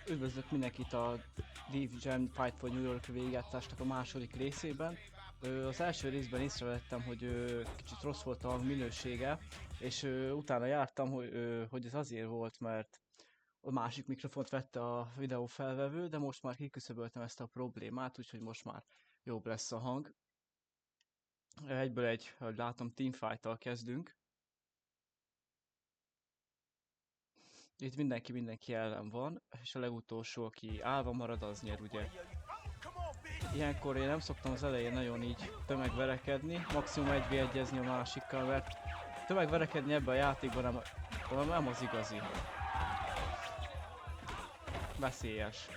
Üdvözlök mindenkit a Division Fight for New York végigjátszásnak a második részében. Az első részben észrevettem, hogy kicsit rossz volt a minősége, és utána jártam, hogy ez azért volt, mert a másik mikrofont vette a videó felvevő, de most már kiküszöböltem ezt a problémát, úgyhogy most már jobb lesz a hang. Egyből hogy látom, teamfight-tal kezdünk. Itt mindenki ellen van, és a legutolsó, aki állva marad, az nyer, ugye. Ilyenkor én nem szoktam az elején nagyon így tömegverekedni, maximum 1v1-ezni a másikkal, mert tömegverekedni ebben a játékban nem az igazi. Veszélyes.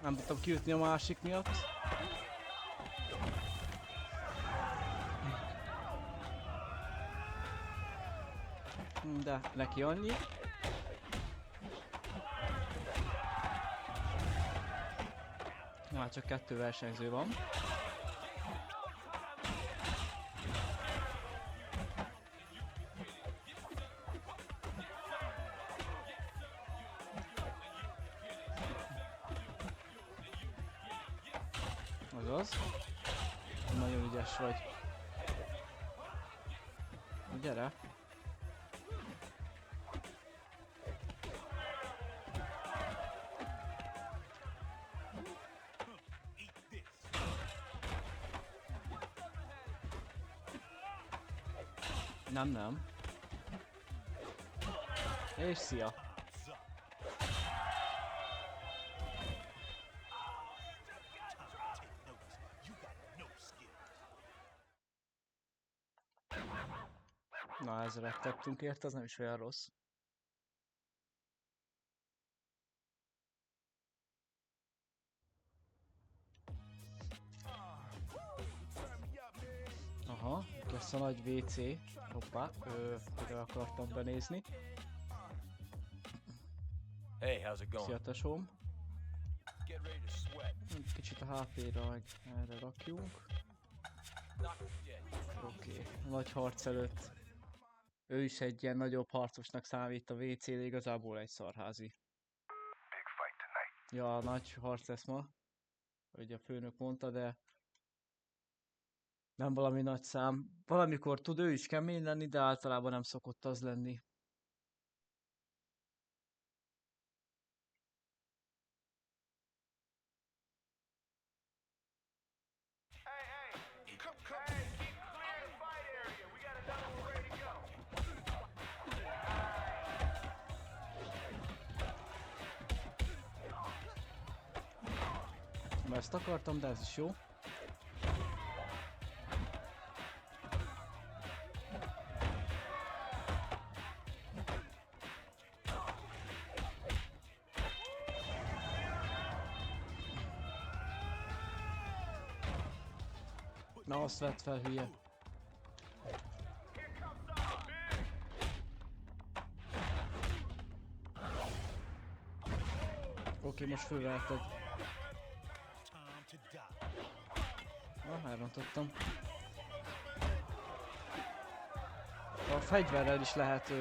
Nem tudtam kiütni a másik miatt. De neki annyi. Már csak 2 versenyző van. Azaz. Nagyon ügyes vagy. Gyere. Nem. És szia. Na, ezzel tettünk érte, az nem is olyan rossz. Aha, lesz a nagy WC. Hoppá, ide akartam benézni. Hey, how's it going? Szia tesóm. Get ready to sweat. Kicsit a HP-ra meg erre rakjunk. Oké, nagy harc előtt. Ő is egy ilyen nagyobb harcosnak számít a WC, de igazából egy szarházi. Ja, nagy harc lesz ma. Ugye a főnök mondta, de nem valami nagy szám. Valamikor tud ő is kemény lenni, de általában nem szokott az lenni. Mert ezt akartam, de ez is jó. Na, azt vett fel, hülye. Oké, most fölverted. Elrontottam. A fegyverrel is lehet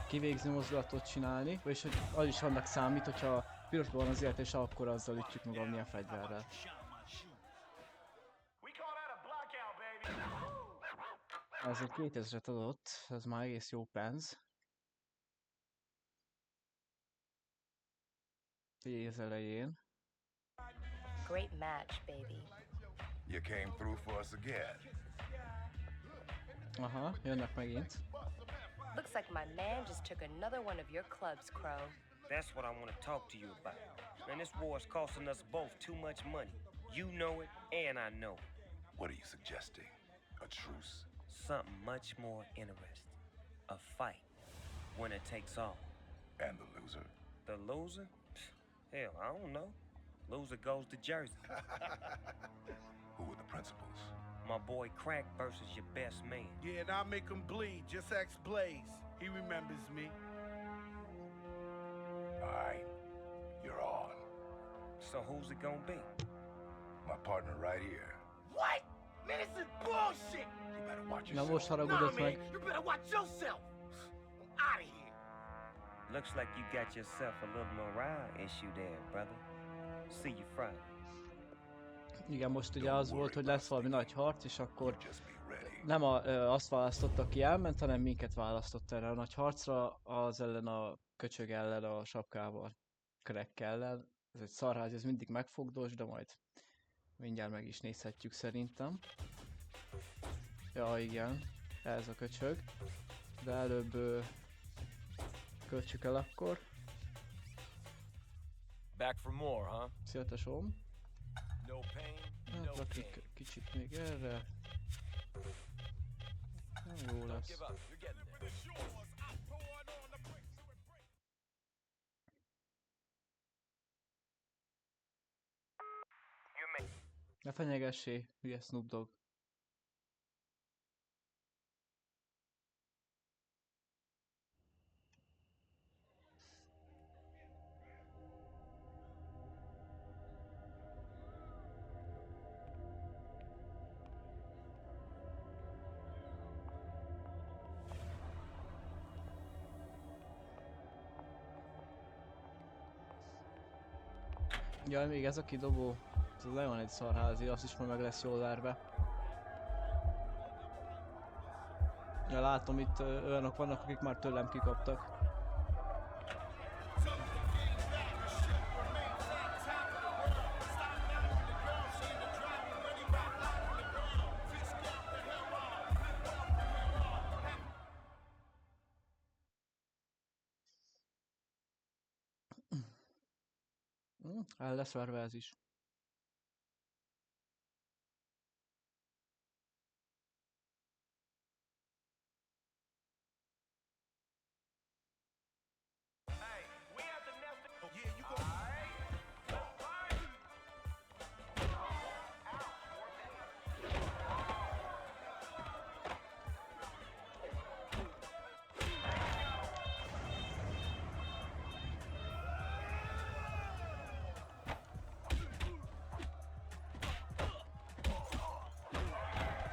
kivégzni mozdulatot csinálni, vagyis hogy az is annak számít, hogyha pirosban van az élet, és akkor azzal ütjük magam milyen fegyverrel. Ezért 2000-et adott, ez már egész jó pénz. Év elején. Great match, baby. You came through for us again. Aha, jönnek megint. Looks like my man just took another one of your clubs, Crow. That's what I want to talk to you about. Man, this war is costing us both too much money. You know it, and I know it. What are you suggesting? A truce? Something much more interesting. A fight. Winner takes all. And the loser? The loser? Hell, I don't know. Loser goes to Jersey. Who were the principals? My boy Crack versus your best man. Yeah, and I'll make him bleed. Just ask Blaze. He remembers me. All right, you're on. So who's it gonna be? My partner right here. What? Man, this is bullshit! You better watch Na most yourself. haragudott meg. you better watch yourself! I'm out of here! Looks like you got yourself a little morale issue there, brother. See you Friday. Igen, most ugye az volt, hogy lesz valami nagy harc, és akkor Just be ready. nem azt választotta, aki elment, hanem minket választott erre a nagy harcra, az ellen a köcsög ellen, a sapkával, Crack ellen. Ez egy szarház, ez mindig megfogdos, de majd mindjárt meg is nézhetjük szerintem. Ja igen, ez a köcsög. De előbb költsük el akkor. Back for more, huh? Szia tesóm. No pain, no Hát rakjuk gain. kicsit még erre. Jó Don't lesz. give up. You're getting there. Ne fenyegessé, hülye Snoop Dogg. Jaj, még ez a kidobó. Ez a Leon egy szarházi, azt is majd meg lesz jól verve. Ja, látom itt olyanok vannak, akik már tőlem kikaptak. El lesz verve ez is.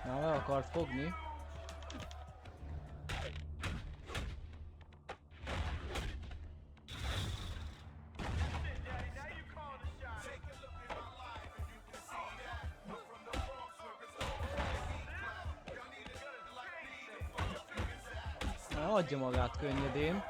Na, le akart fogni. Na, adja magát könnyedén.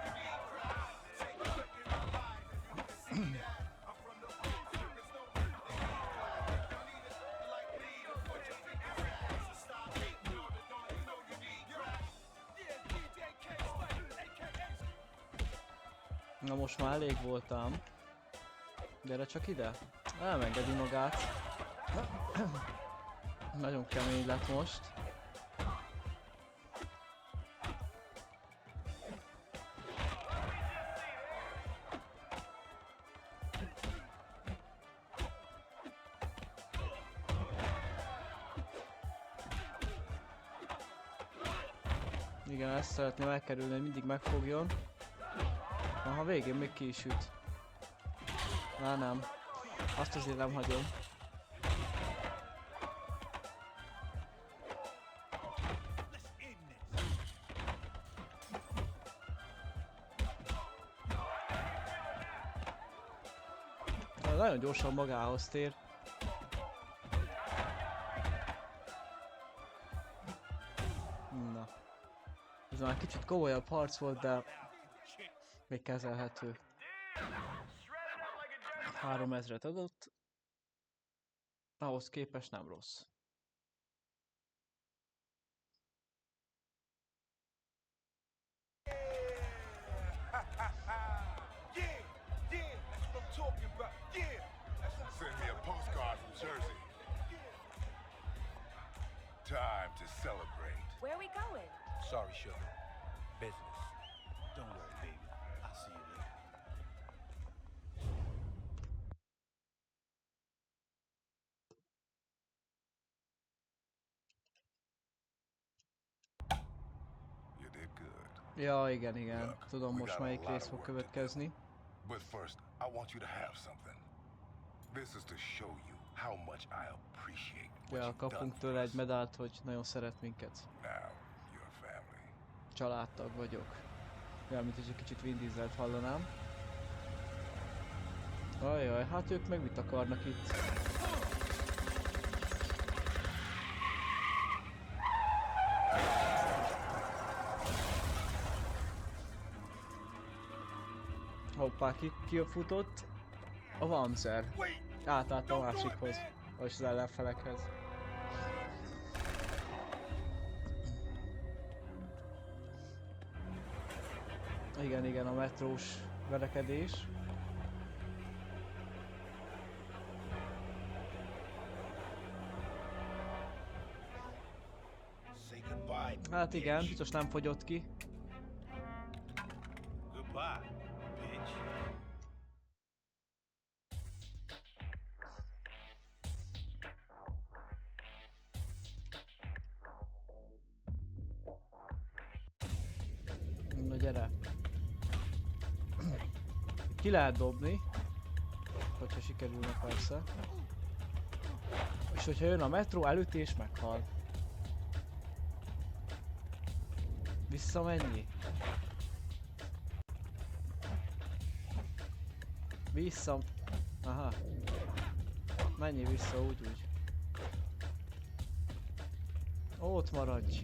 Na most már elég voltam. Gyere csak ide. Elmengedi magát. Nagyon kemény lett most. Igen, ezt szeretném elkerülni, hogy mindig megfogjon. Aha, végén még ki is üt. Már nem. Azt azért nem hagyom. Nagyon gyorsan magához tér. Na. Ez már kicsit komolyabb harc volt, de még kezelhető. 3000-et adott. Ahhoz képest nem rossz. Send me a postcard from Jersey. Time to celebrate. Where are we going? Sorry, sugar. Business. Don't worry, baby. I'll see you later. Ja, igen, igen. Look, Tudom we most got a melyik lot rész of fog work to do. következni. But first, I want you to have something. This is to show you how much I appreciate what Ja, you've done kapunk for tőle us. egy medált, hogy nagyon szeret minket. Now, you're family. Családtag vagyok. Ja, mint hogy egy kicsit Vin Dieselt hallanám. Ajaj, hát ők meg mit akarnak itt? Hoppá, ki futott? A Vamzer. Átállt a másikhoz. Vagyis az ellenfelekhez. Igen, igen, a metrós verekedés. Say goodbye. Hát igen, bitch. biztos nem fogyott ki. Goodbye, bitch. Na gyere. Ki lehet dobni. Hogyha sikerülne persze. És hogyha jön a metró, elütés, meghal. Visszamenni. Vissza. Aha. Menjél vissza úgy. Ott maradj.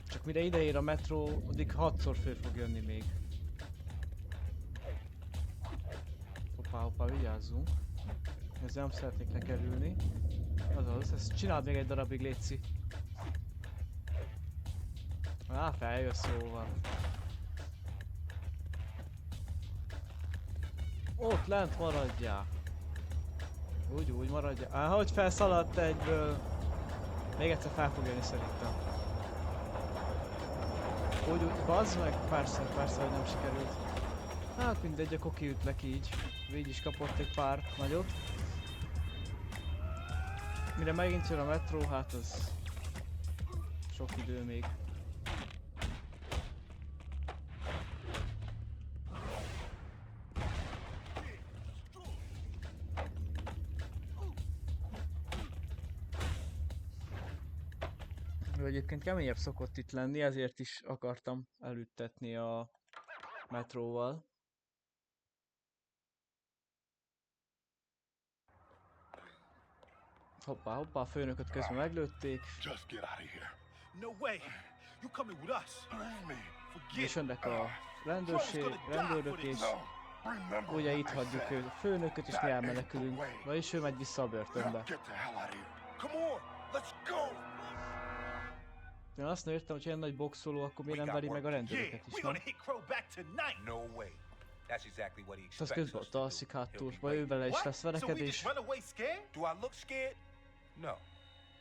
Csak mire ideér a metró, addig 6-szor föl fog jönni még. Hoppá, hoppá, vigyázzunk. Ezzel nem szeretnék lekerülni. Azaz, ezt csináld még egy darabig, létszi. Á, feljössz, jó van. Ott lent maradjál. Úgy maradjál. Á, hogy felszaladt egyből. Még egyszer fel fog jönni szerintem. Úgy, bazd meg, persze, hogy nem sikerült. Hát mindegy, akkor kiütlek így. Így is kapott egy pár nagyot. Mire megint jön a metró, hát az sok idő még. Ő egyébként keményebb szokott itt lenni, ezért is akartam elüttetni a metróval. Hoppá, hoppá, a főnököt közben meglőtték, Just get out of here. No way. You coming with us? Leave me. Forget és it. jönnek a rendőrök és No. Remember ugye what itt I hagyjuk said. a főnököt és mi That ain't elmenekülünk. the way. Vagyis ő megy vissza a Now börtönbe. get the hell out of here. Come on, let's go. Én azt nem értem, hogy ilyen nagy boxoló, akkor miért We nem got veri meg a work. rendőröket Yeah, is, we're nem? gonna hit Crow back tonight. No way. That's exactly what he És az expects közben us ott to do. alszik hátul, He'll be vagy ő waiting. vele is What? lesz So we just verekedés. run away scared? Do I look scared? No.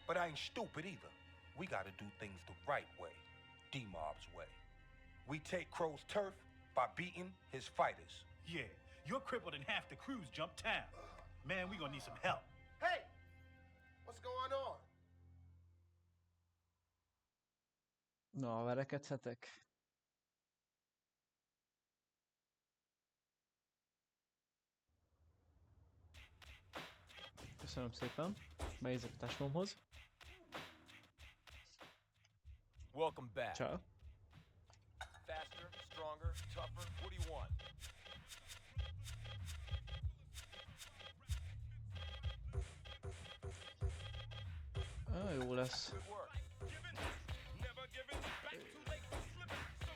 But I ain't stupid either. We gotta do things the right way. D-Mob's way. We take Crow's turf by beating his fighters. Yeah, you're crippled and half the crews jumped town. Man, we gonna need some help. Hey! What's going on? Na, verekedhetek? Köszönöm szépen. Benézek a tásnomhoz. Welcome back. Ciao. Faster, stronger, tougher. What do you want? Jó lesz. Good work.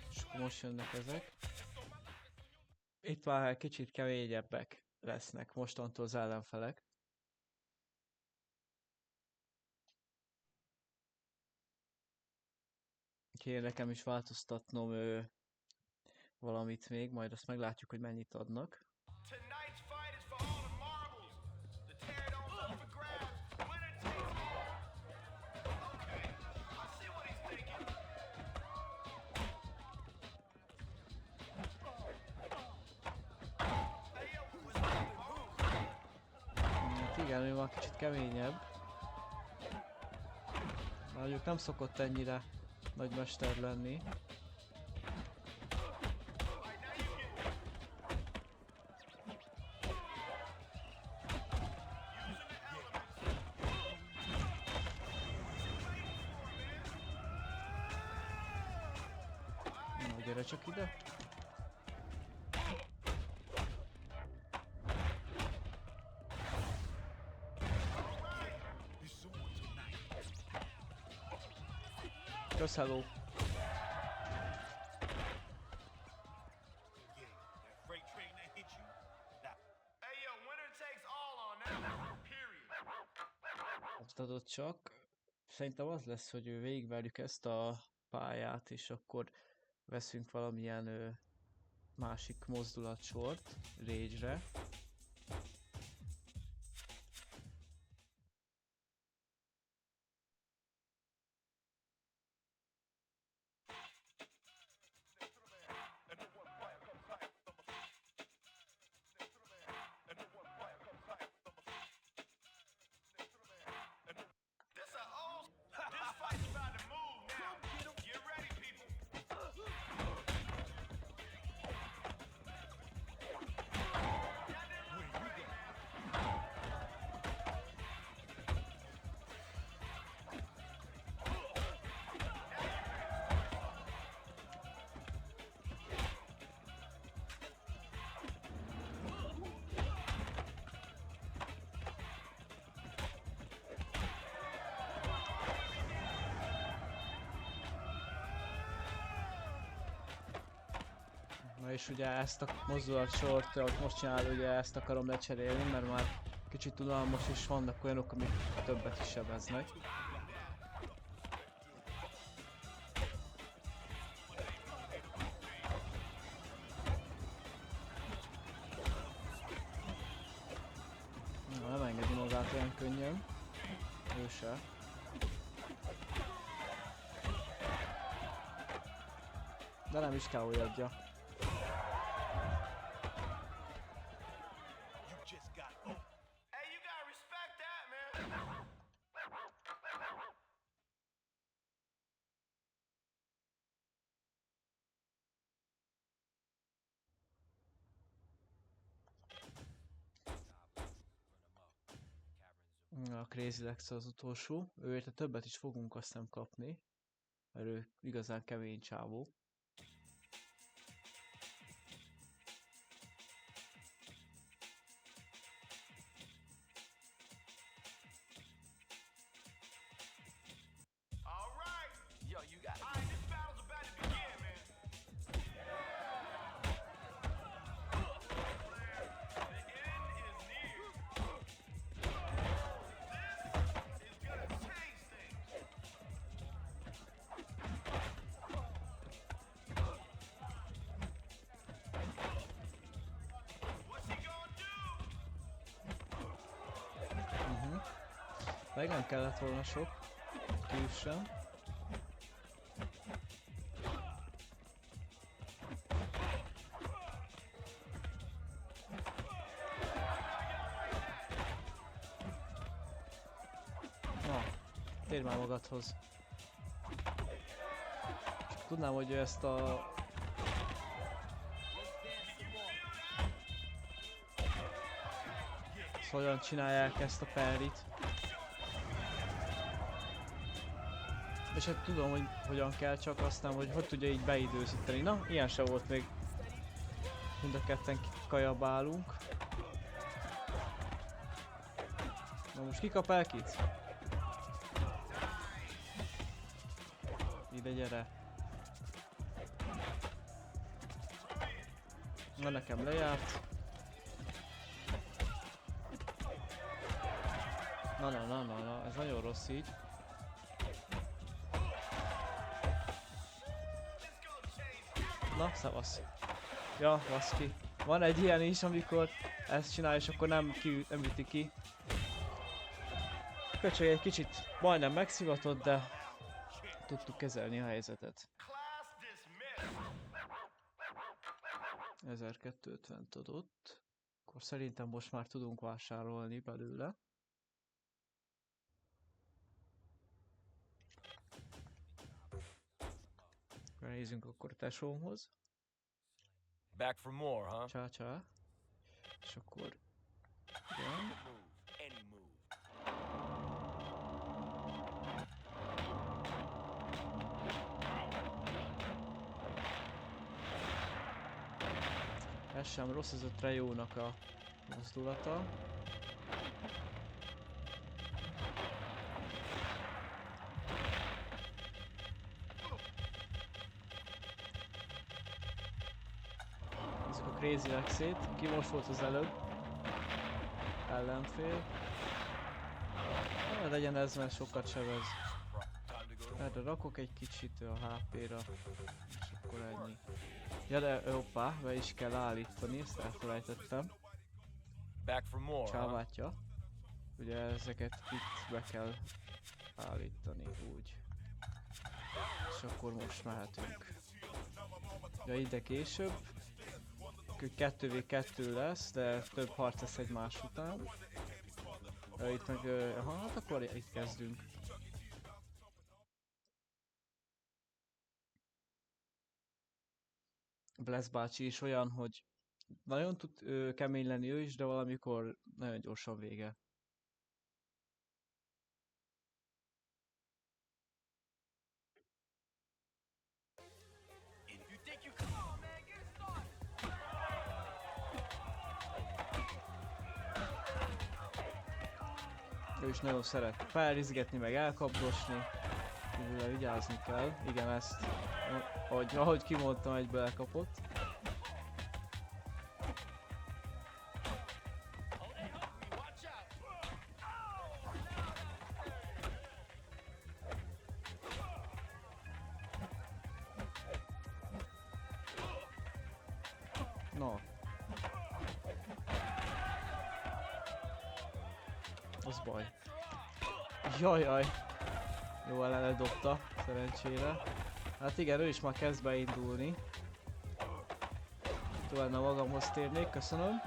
És akkor most jönnek ezek. Itt már kicsit keményebbek lesznek mostantól az ellenfelek. Kéne nekem is változtatnom valamit még, majd azt meglátjuk, hogy mennyit adnak. Tonight's fight is for all the marbles. The tear-it-one's up for grabs. Winner takes all. Okay, I see what he's thinking. Hey, yo, who was that? Hát igen, ő már kicsit keményebb. Mondjuk nem szokott ennyire nagy mester lenni. Na, gyere csak ide. Kösz, hello. Freight train that hit you. Hey yo, winner takes all on that one. Period. Azt adott csak. Szerintem az lesz, hogy végigverjük ezt a pályát, és akkor veszünk valamilyen másik mozdulatsort Rage-re. This fight's about to move now. Get ready, people. Na és ugye ezt a mozdulatsort, ahogy most csinál, ugye ezt akarom lecserélni, mert már kicsit unalmas, és vannak olyanok, amik többet is sebeznek. Na, nem engedi magát olyan könnyen. Ő se. De nem is kell olyadja. Hey, you gotta respect that, man. A Crazy Lex az utolsó. Őért többet is fogunk azt hiszem kapni. Mert ő igazán kemény csávó. All right. Yo, you got. All right, this battle's about to begin, man. The end is near. This is gonna change things. What's he gonna do? Meg nem kellett volna sok. Külsem. Na, térj már magadhoz. Csak tudnám, hogy ő ezt a... Ezt hogyan csinálják ezt a parryt. És hát tudom, hogy hogyan kell, csak aztán, hogy tudja így beidőzíteni. Na, ilyen se volt még. Mind a ketten kajabálunk. Na most ki kap el kit? Ide gyere. Na, nekem lejárt. Na, ez nagyon rossz így. Na, szevasz. Ja, baszki. Van egy ilyen is, amikor ezt csinál, és akkor nem üti ki. Köcsög egy kicsit majdnem megszivatott, de tudtuk kezelni a helyzetet. Class dismissed. 1250 adott. Akkor szerintem most már tudunk vásárolni belőle. Nézzünk akkor a tesómhoz. Back for more, huh? Csá, csá. És akkor... Igen. Move. Any move. Ez sem rossz, ez a Trejónak a mozdulata. Nézzük a Crazy Lexét. Ki most volt az előbb? Ellenfél. Legyen ez, mert sokat sebez. Erre rakok egy kicsit a HP-ra. És akkor ennyi. Ja de, hoppá, be is kell állítani, ezt elfelejtettem. Back for more, huh? Csávátja. Ugye ezeket itt be kell állítani, úgy. És akkor most mehetünk. Ja, ide később. 2v2 lesz, de több harc lesz egymás után. Itt meg, hát akkor itt kezdünk. Bless bácsi is olyan, hogy nagyon tud kemény lenni ő is, de valamikor nagyon gyorsan vége. Ő is nagyon szeret felrizgetni, meg elkapdosni. Mivel vigyázni kell. Igen, ezt ahogy kimondtam, egyből elkapott. No. Az baj. Jajjaj. Jó, eledobta, szerencsére. Hát igen, ő is már kezd beindulni. Tovább magamhoz térnék, köszönöm.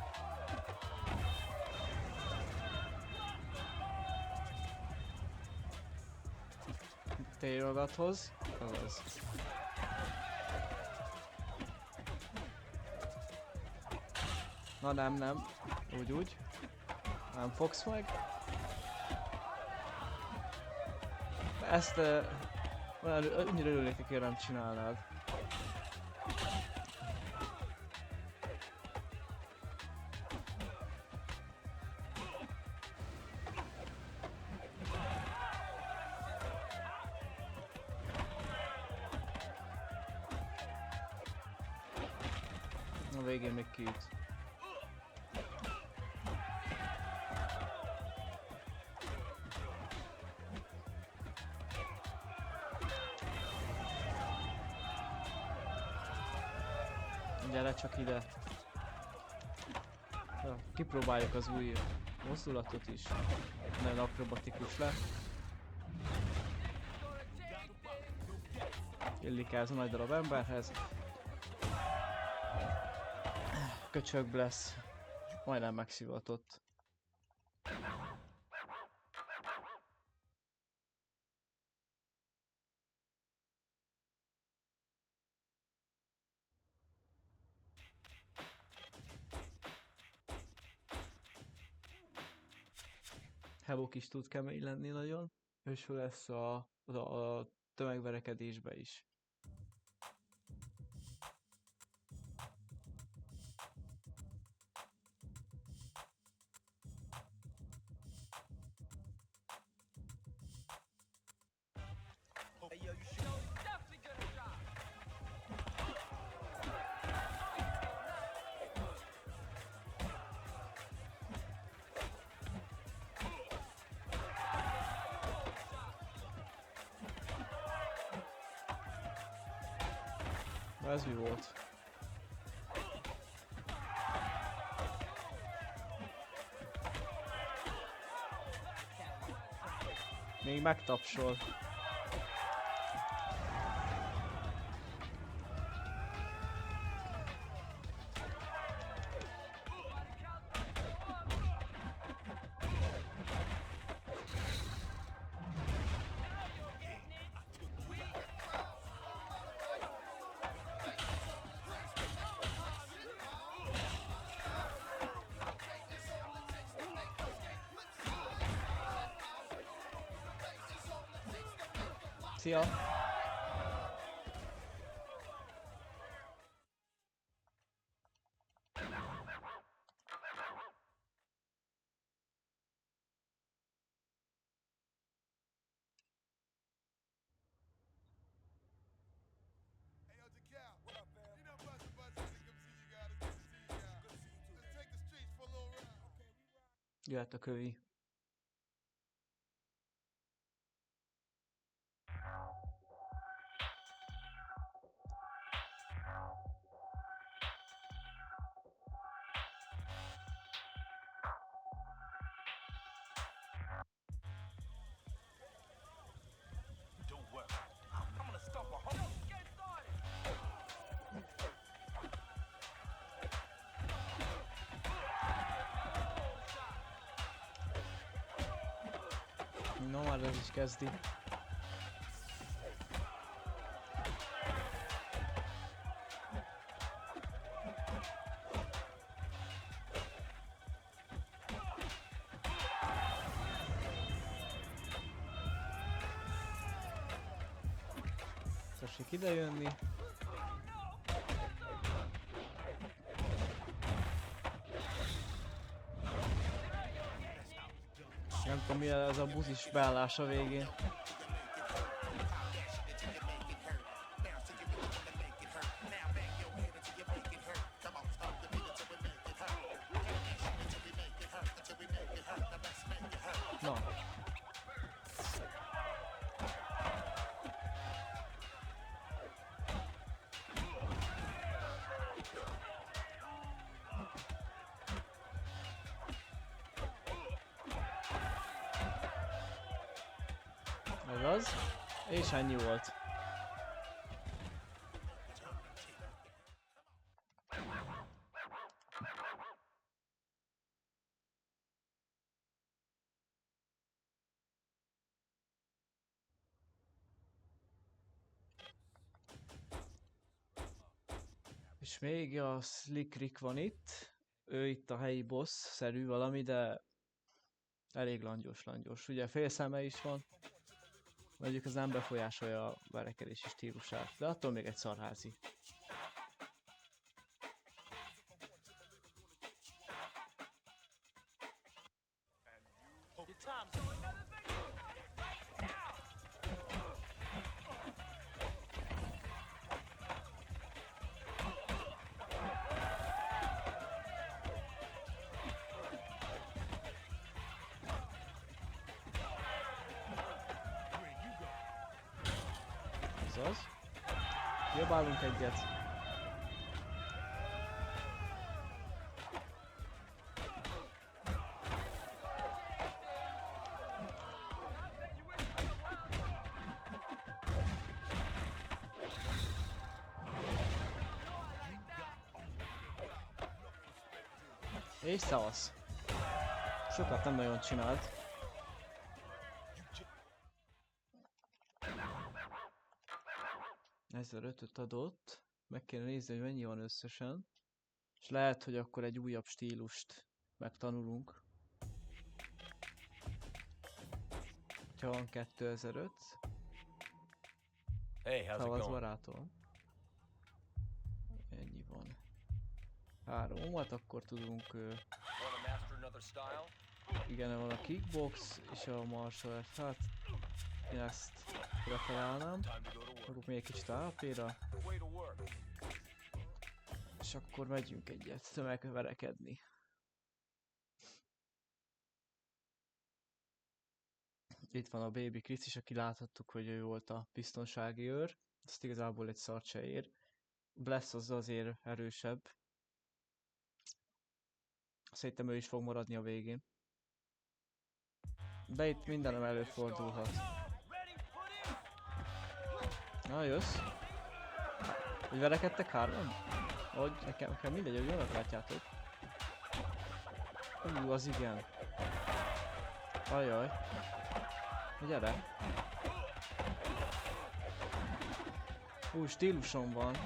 Térj magadhoz. Az. Na nem. Úgy. Nem fogsz meg. Ezt annyira örülnék, hogy nem csinálnád. A végén még kiüt. Gyere csak ide. Ja, kipróbáljuk az új mozdulatot is. Nagyon akrobatikus lett. Illik ez a nagy darab emberhez. Köcsög lesz. Majdnem megszivatott. Hevok is tud kemény lenni nagyon, és ő lesz a tömegverekedésbe is. Ez mi volt? Még megtapsol. Szia! Hey, yo, Jacal. What up, fam? You know, Buster Buster to come see you guys. It's good to see you guys. Let's take the streets for a little ride. Okay, we ride. Jöhet a kövi. Do what? I'm gonna stop a home. Get started. No, már ez is kezdi. Tessék idejönni. Nem tudom mi ez a buzis beállás a végén. Na. Ez az. És ennyi volt. És még a Slick Rick van itt. Ő itt a helyi boss-szerű valami, de elég langyos. Ugye félszeme is van. Mondjuk az nem befolyásolja a verekedési stílusát, de attól még egy szarházi. Ez az. Jobbálunk egyet. És szavasz. Sokat nem nagyon csinált. Ezzel 5-öt adott. Meg kéne nézni, hogy mennyi van összesen. És lehet, hogy akkor egy újabb stílust megtanulunk. Ha van 2005. Hey, how's it Szavaz going? barátom. Ennyi van. 3-at, akkor tudunk... Wanna master another style? Igen, van a kickbox és a martial art. Hát én ezt preferálnám. Time to go to work. Fogok még egy kicsit AP-ra. Way to work. És akkor megyünk egyet tömegverekedni. Itt van a Baby Chris is, aki láthattuk, hogy ő volt a biztonsági őr. Ezt igazából egy szart se ér. Bless az azért erősebb. Szerintem ő is fog maradni a végén. De itt mindenem előfordulhat. Na, jössz? Hogy verekedtek hárman? Hogy nekem mindegy, hogy jól látjátok. Az igen. Ajaj. Gyere. Stílusom van.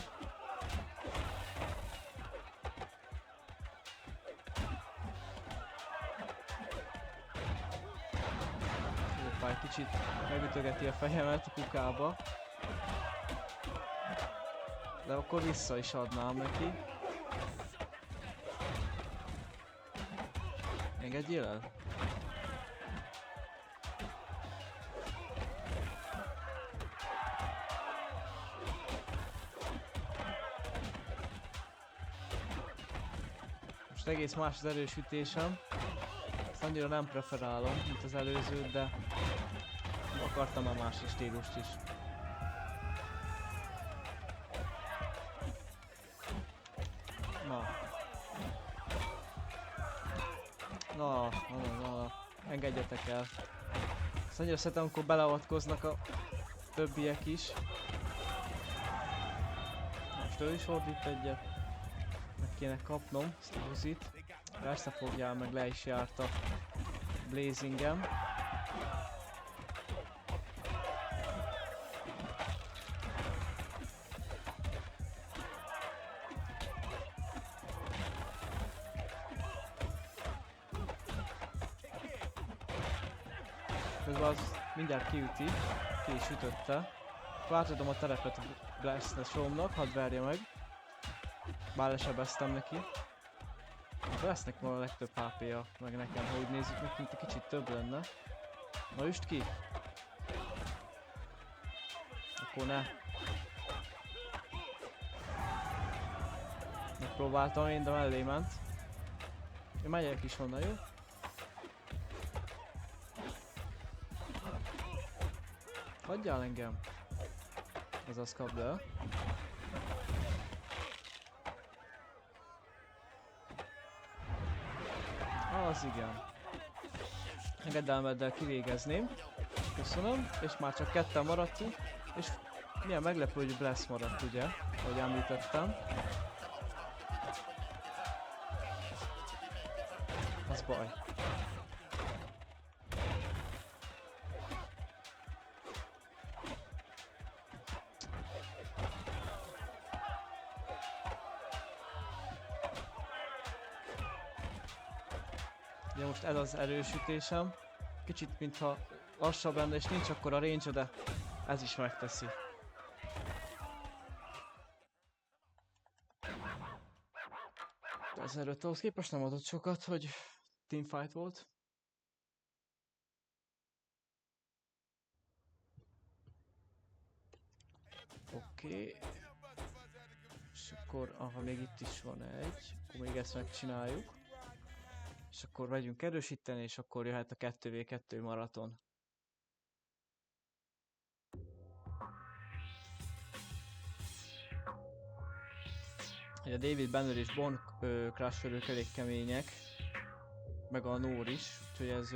egy kicsit megütögeti a fejemet a kukába. De akkor vissza is adnám neki. Engedjél el? Most egész más az erősítésem. Ezt annyira nem preferálom, mint az előzőt, de akartam már más stílust is. Na, engedjetek el. Ezt annyira szeretem, amikor beleavatkoznak a többiek is. Most ő is fordít egyet. Meg kéne kapnom ezt a buzit. Persze fogjál, meg le is járt a blazingem. Közben az mindjárt kiüti, ki is ütötte. Váltodom a terepet a Blastness Roomnak, hadd verje meg. Bár lesebeztem neki. A Blastnek van a legtöbb HP-ja, meg nekem, ha úgy nézzük, meg mint egy kicsit több lenne. Na üst ki! Akkor ne. Megpróbáltam én, de mellé ment. Én megyek is onnan, jó? Hagyjál engem! Azaz kapd el. Az igen. Engedd el, meddel kivégezném. Köszönöm. És már csak ketten maradtunk. És milyen meglepő, hogy Blast maradt, ugye? Ahogy említettem. Az baj. Ja, most ez az erősítésem. Kicsit mintha lassabb lenne és nincs akkor a range, de ez is megteszi. Ezzel ahhoz képest nem adott sokat, hogy teamfight volt. Oké. És akkor, aha, még itt is van egy. Akkor még ezt megcsináljuk. És akkor vegyünk erősíteni, és akkor jöhet a 2v2 maraton. A David Banner és Bone Crusher elég kemények. Meg a Nór is, úgyhogy ez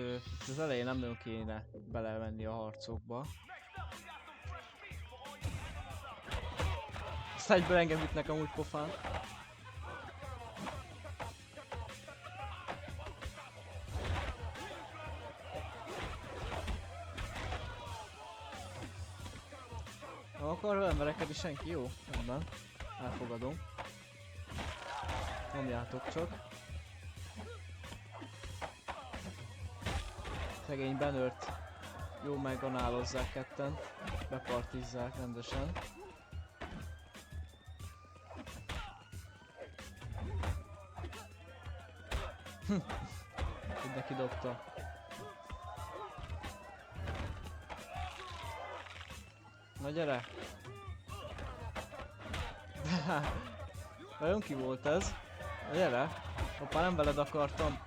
az elején nem nagyon kéne belevenni a harcokba. Aztán egyből engem ütnek amúgy pofán. Nem akar velem verekedni senki? Jó, rendben. Elfogadom. Nyomjátok csak. Szegény Bannert jó meganálozzák ketten. Bepartizzák rendesen. Mindenki dobta. Na gyere! Vajon ki volt ez? Na gyere! Hoppá, nem veled akartam.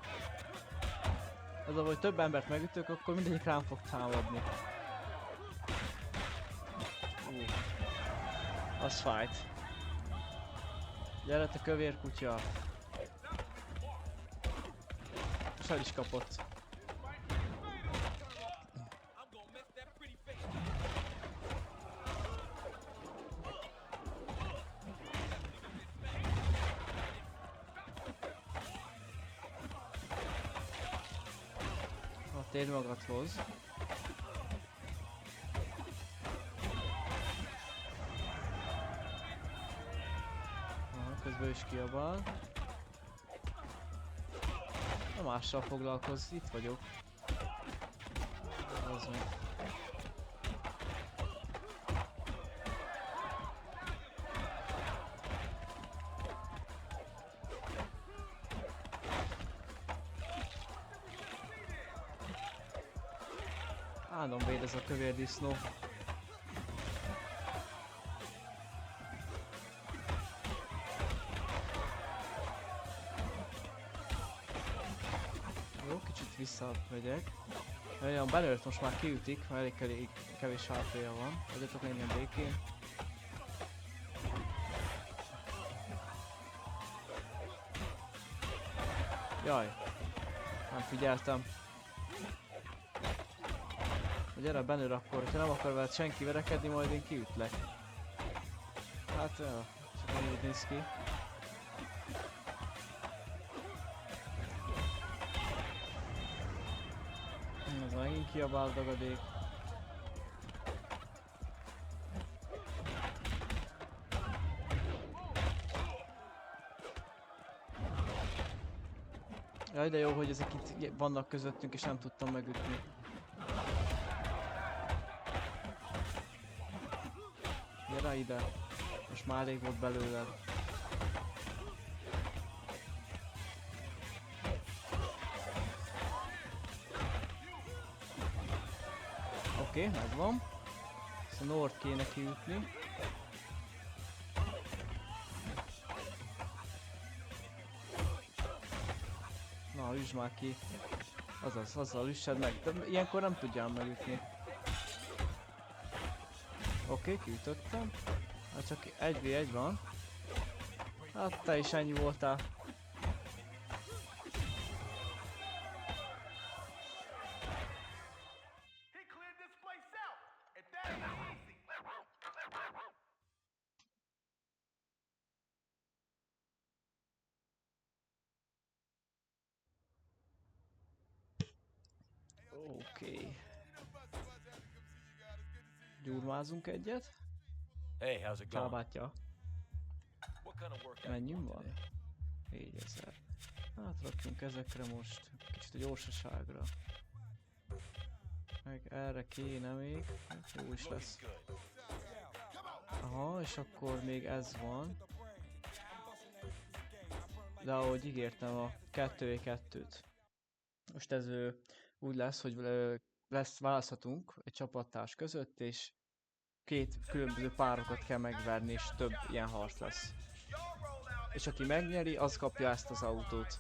Az, hogy több embert megütök, akkor mindegyik rám fog támadni. Az fight. Gyere te kövér kutya! És el is kapott. Térj magadhoz. Közben is kiabál. Na mással foglalkozz, itt vagyok. Az az meg. Álomvéd ez a kövér disznó. Jó, kicsit visszamegyek. Olyan belőtt most már kiütik, mert elég kevés HP-ja van. Hagyjatok engem békén. Jaj, nem figyeltem. Gyere Benőr akkor, ha nem akar veled senki verekedni, majd én kiütlek. Hát, ja, csak nem úgy néz ki. Ez megint kiabál dagadék. Jaj, de jó, hogy ezek itt vannak közöttünk és nem tudtam megütni. Gyere ide, most már elég volt belőled. Oké, megvan. Ezt a Nord kéne kiütni. Na, üsd már ki. Azaz, azzal üssed meg. De ilyenkor nem tudjam megütni. Oké, kiütöttem. Hát csak 1v1 van. Hát te is ennyi voltál. He cleared this place out, and that ain't easy. Oké. Gyurmázunk egyet. Hey, how's it going? Kábátja. What kind of work? Mennyünk van? 4000. Hát rakjunk ezekre most. Kicsit a gyorsaságra. Meg erre kéne még. Hát jó is lesz. Aha, és akkor még ez van. De ahogy ígértem a 2v2-t. Most ez úgy lesz, hogy választhatunk egy csapattárs között, és két különböző párokat kell megverni, és több ilyen harc lesz. És aki megnyeri, az kapja ezt az autót.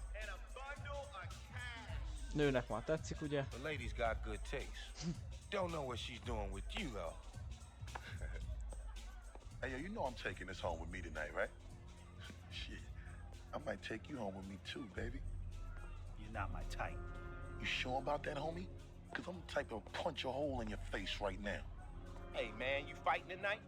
Nőnek már tetszik, ugye? The lady's got good taste. Don't know what she's doing with you, though. Hey, yo, you know I'm taking this home with me tonight, right? Shit. I might take you home with me too, baby. You're not my type. You sure about that, homie? Because I'm the type to punch a hole in your face right now. Hey, man, you fighting tonight?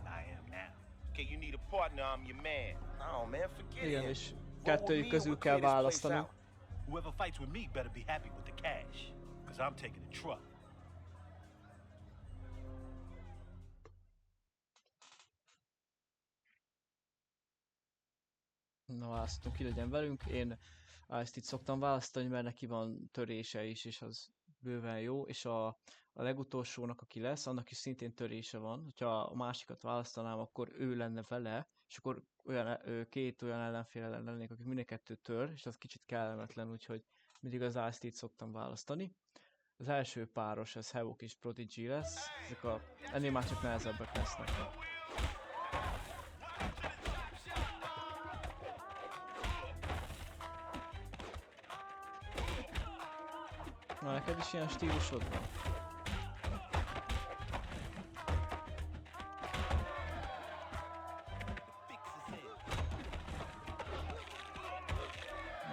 I am now. Okay, you need a partner, I'm your man. Oh, man, forget Igen, it. és Roll with kettőjük me közül and we'll kell clear this place választanunk. out. Whoever fights with me better be happy with the cash, because I'm taking the truck. Na, választunk, ki legyen velünk. Én ezt itt szoktam választani, mert neki van törése is, és az bőven jó. És a legutolsónak, aki lesz, annak is szintén törése van. Ha a másikat választanám, akkor ő lenne vele, és akkor két olyan ellenfél ellen lennék, akik mind a kettő tör, és az kicsit kellemetlen, úgyhogy mindig az Ice-T szoktam választani. Az első páros, ez Havoc és Prodigy lesz. Ennél már csak nehezebbek lesznek. Na, neked is ilyen stílusod van?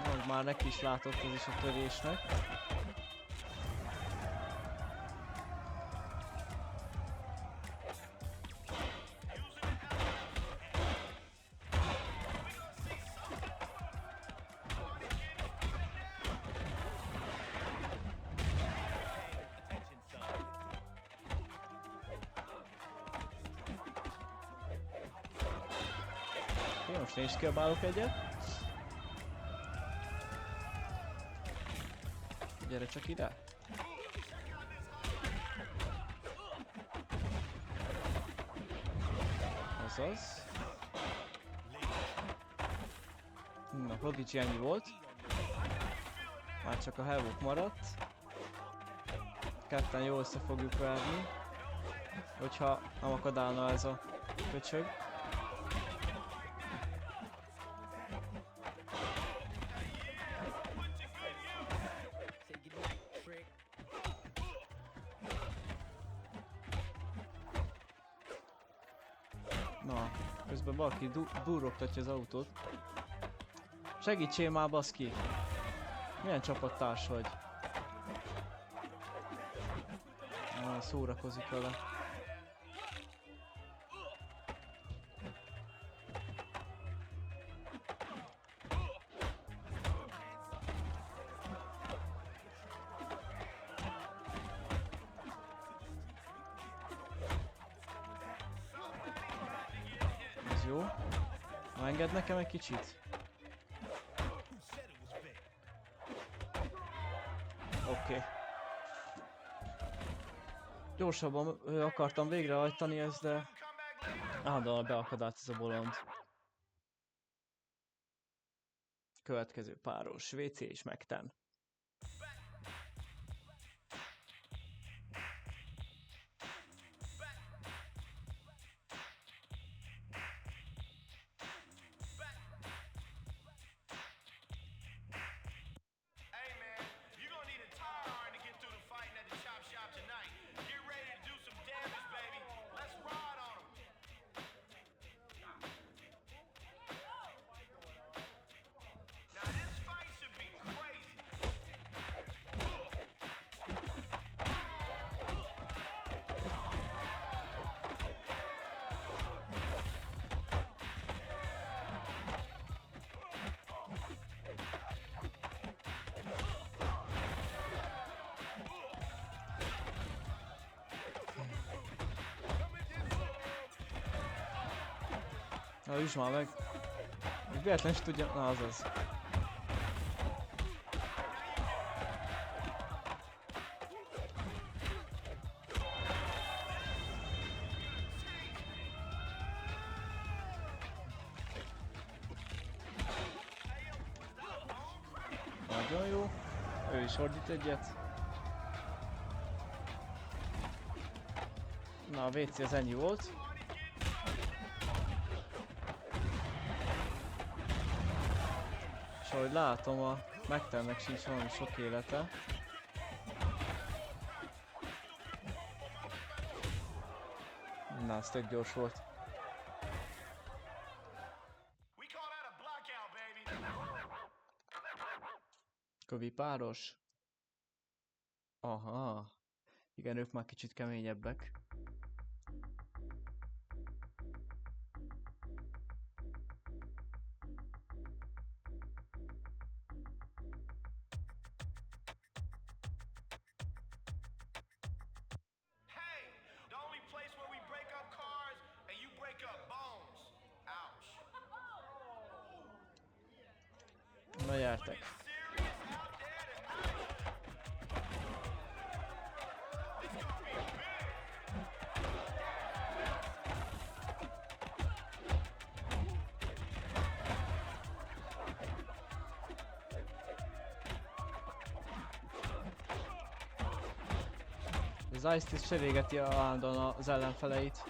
Na, már neki is látott ez is a törésnek. Oké, most én is kiabálok egyet. Gyere csak ide. az. Na, Prodigy ennyi volt. Már csak a Havoc maradt. Ketten jól össze fogjuk verni. Hogyha nem akadálna ez a köcsög. Na, közben valaki durrogtatja az autót. Segítsél már, baszki! Milyen csapattárs vagy? Na, szórakozik vele. Ez jó. Na, engedd nekem egy kicsit. Oké. Gyorsabban akartam végrehajtani ezt, de állandóan beakadált ez a bolond. Következő páros, WC és megten. Hey man, you're gonna need a tire iron to get through the fighting at the chop shop tonight. Get ready to do some damage, baby. Let's ride on 'em. Now this fight should be crazy. Na, üsd már meg! Még véletlen is tudja... Na, azaz. Nagyon jó. Ő is ordít egyet. Na, a WC az ennyi volt. És ahogy látom, a megtennek sincs valami sok élete. Na, ez tök gyors volt. We call that a blackout, baby. Kövi páros. Aha. Igen, ők már kicsit keményebbek. Hey, the only place where we break up cars and you break up bones. Ouch. Na, gyertek. Serious out there tonight? This gonna be big. Az Ice-T cserégeti állandóan az ellenfeleit.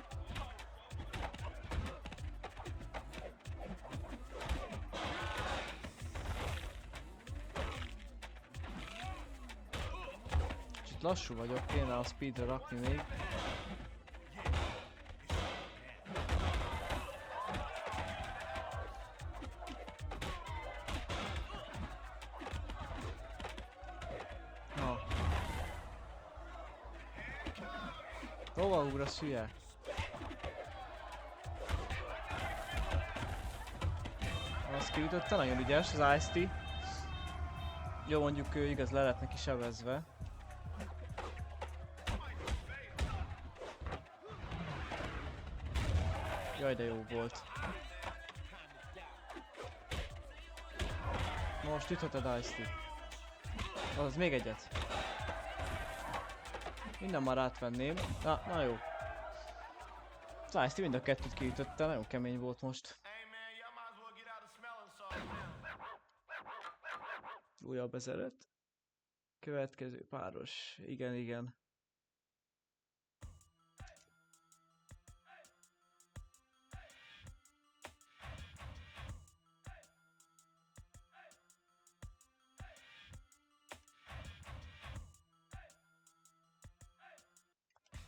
Kicsit lassú vagyok, kéne a speedre rakni még. Na. Hova ugrasz, hülye? Azt kiütötte, nagyon ügyes az Ice-T. Jó, mondjuk ő igaz, le lett neki sebezve. Jaj, de jó volt. Most ütheted, Ice-T. Az még egyet. Minden már átvenném. Na jó. Ice-T mind a kettőt kiütötte, nagyon kemény volt most. Hey man, y'all might as well get out the smelling salts now. Újabb 1005. Következő páros. Igen, igen.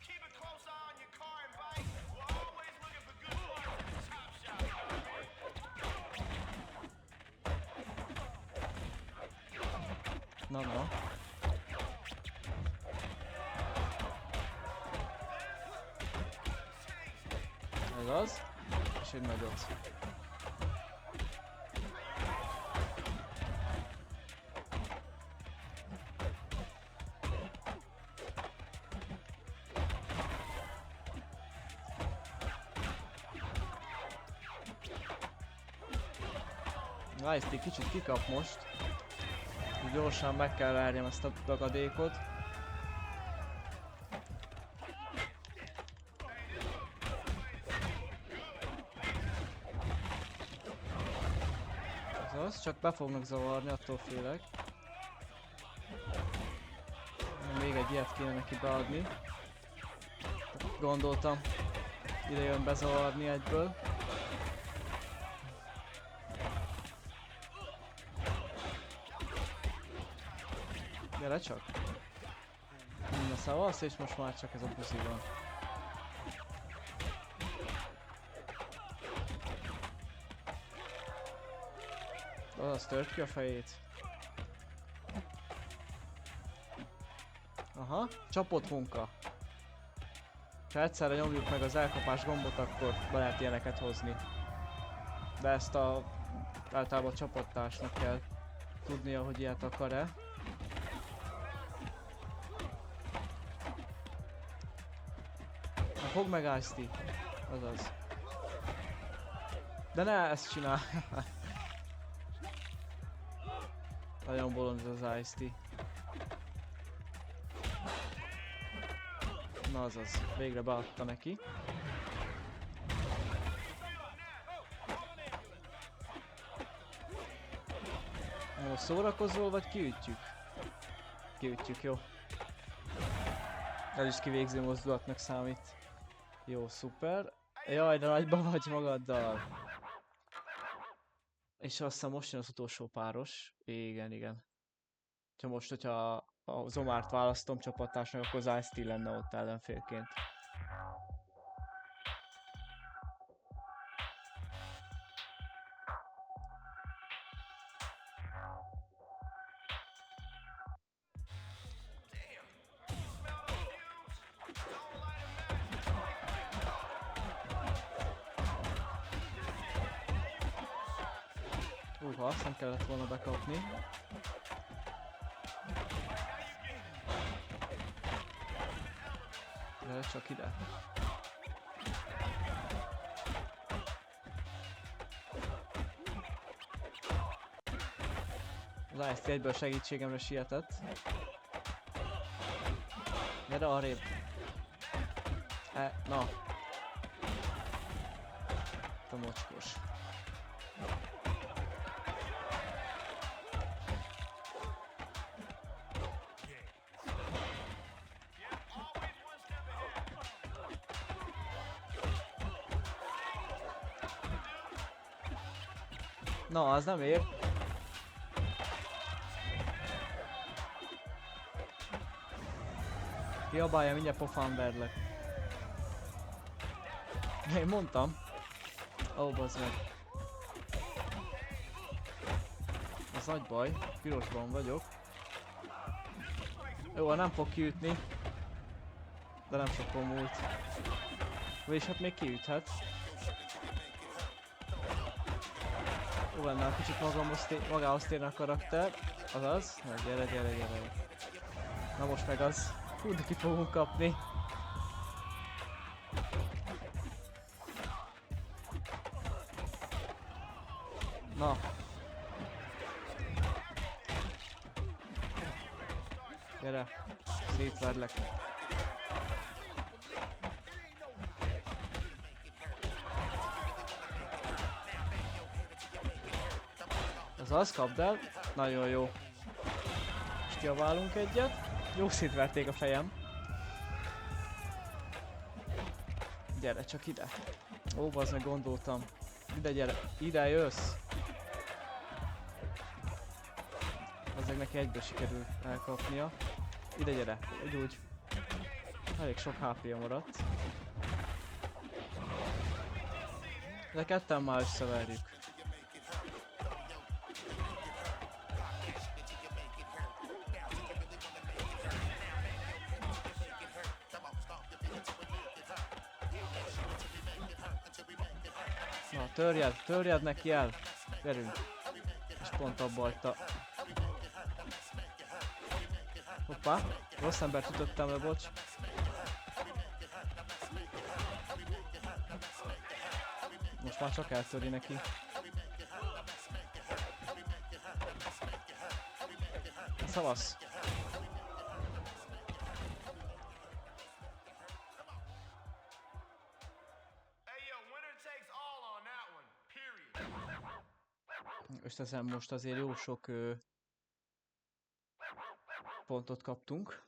Keep a close eye on your car and bike. We're always looking for good parts at the chop shop. You know what I mean? Na, na. Ez az. És egy nagyot. Ice-T kicsit kikap most. Gyorsan meg kell verjem ezt a tagadékot. Az, csak be fognak zavarni, attól félek. Még egy ilyet kéne neki beadni. Gondoltam, ide jön bezavarni egyből. Gyere csak! Na szavasz, és most már csak ez a buzi van. Az tört ki a fejét. Aha, csapott munka. Ha egyszerre nyomjuk meg az elkapás gombot, akkor be lehet ilyeneket hozni. De ezt általában a csapattársnak kell tudnia, hogy ilyet akar-e. Na, fogd meg Ice-T. Azaz. De ne ezt csinál. Nagyon bolond ez az Ice-T. Na azaz, végre beadta neki. Most szórakozol, vagy kiütjük? Kiütjük, jó. Ez is kivégző mozdulatnak számít. Jó, szuper. Jaj, de nagyban vagy magaddal. És azt hiszem most jön az utolsó páros. Igen, igen. Ha most, hogyha a Zomárt választom csapattársnak, akkor az Ice-T lenne ott ellenfélként. Azt nem kellett volna bekapni. Gyere csak ide. Az Ice-T egyből segítségemre sietett. Gyere arrébb. Na. Te mocskos. Na, az nem ér. Kiabálja, mindjárt pofán verlek. Én mondtam. Ó, bazd meg. Ez nagy baj. Pirosban vagyok. Jó, nem fog kiütni. De nem sokon múlt. Vagyis hát még kiüthet. Jó lenne, ha kicsit magához térne a karakter. Azaz. Na, gyere, gyere, gyere. Na most meg az. Hú, de ki fogunk kapni. Na. Gyere. Szétverlek. Az, kapd el. Nagyon jó. És kiabálunk egyet. Jó, szétverték a fejem. Gyere csak ide. Ó, bazd meg, gondoltam. Ide gyere. Ide jössz. Azeg neki egyből sikerül elkapnia. Ide gyere. Úgy. Elég sok HP-ja maradt. De ketten már összeverjük. Na, törjed neki el! Gyerünk! És pont abba hagyta. Hoppá! Rossz embert ütöttem le, bocs. Most már csak eltöri neki. Szavasz! Hey, yo, winner takes all on that one. Period. Összesen most azért jó sok pontot kaptunk.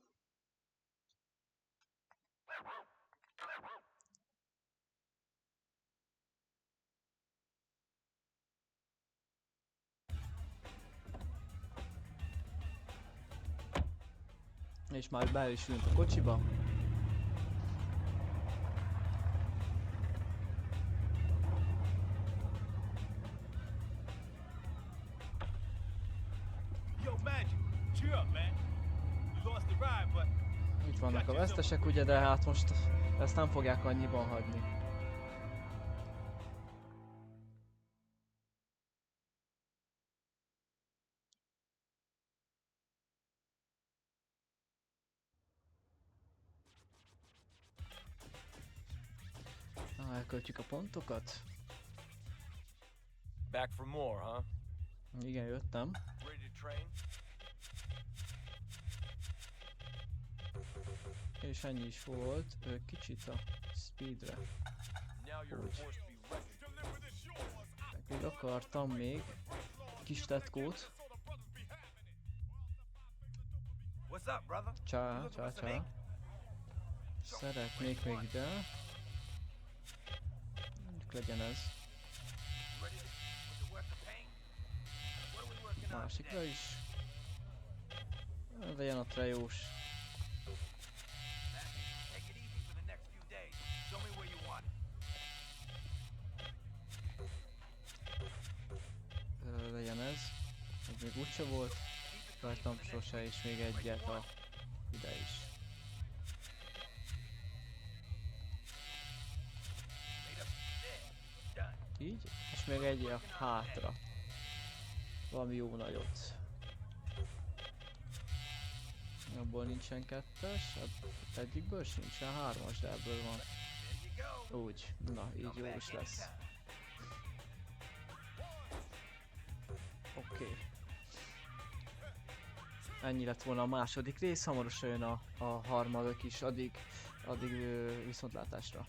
És már be is ülünk a kocsiba. Yo, Magic, cheer up, man. You lost the ride, but Itt vannak a vesztesek ugye, de hát most ezt nem fogják annyiban hagyni. Na, elköltjük a pontokat. Back for more, huh? Igen, jöttem. Ready to train? És ennyi is volt, kicsit a speedre. Now you're a force to be reckoned with. Még akartam még kis tetkót. What's up, brother? Csá. Szeretnék még ide. Mondjuk legyen ez. Ready with the work of pain? What are we working on Másikra today? is. Legyen a trejós. Take it easy for the next few days. Show me where you want it. Legyen ez. Ez még úgyse volt. Rajtam sose, és még egyet a ide is. Így, és még egy a hátra. Valami jó nagyot. Abból nincsen kettes, egyikből sincsen hármas, de ebből van. Úgy, na így jó is lesz. Oké. Ennyi lett volna a második rész, hamarosan jön a harmadik is, addig viszontlátásra.